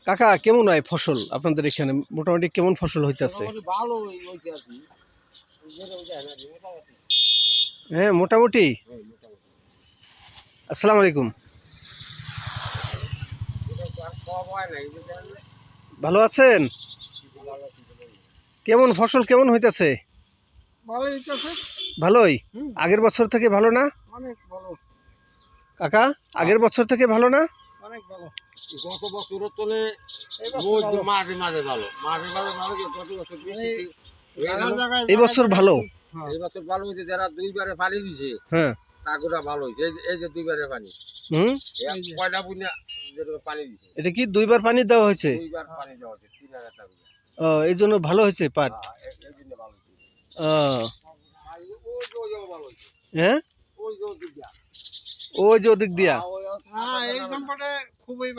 কাকা কেমন হয় ফসল আপনাদের এখানে? মোটামুটি কেমন ফসল হইতেছে? ভালো হইতে আছে। হ্যাঁ মোটামুটি। আসসালামু আলাইকুম। ভালো আছেন? কেমন ফসল কেমন হইতেছে? ভালো হইতেছে। ভালোই। আগের বছর থেকে ভালো না অনেক ভালো। কাকা? আগের বছর থেকে ভালো না? অনেক ভালো। গত বছরের তুলে মাঝে মাঝে ভালো, মাঝে মাঝে ভালো। গত বছর এই বছর ভালো। এই বছর ভালো হয়েছে। যারা দুইবারে পানি দিছে হ্যাঁ তাগুলা ভালো হয়েছে। এই যে দুইবারে পানি, কয়লা বুনা যেরকম পানি দিছে। এটা কি দুইবার পানি দেওয়া হয়েছে? দুইবার পানি দেওয়া হয়েছে, 3000 টাকা। এই জন্য ভালো হয়েছে পাট। এই জন্য ভালো হয়েছে। ভালো হয়েছে। হ্যাঁ ওই যে ওদিক দিয়া, ওই যে ওদিক দিয়া। এই সম্পর্কে খুবই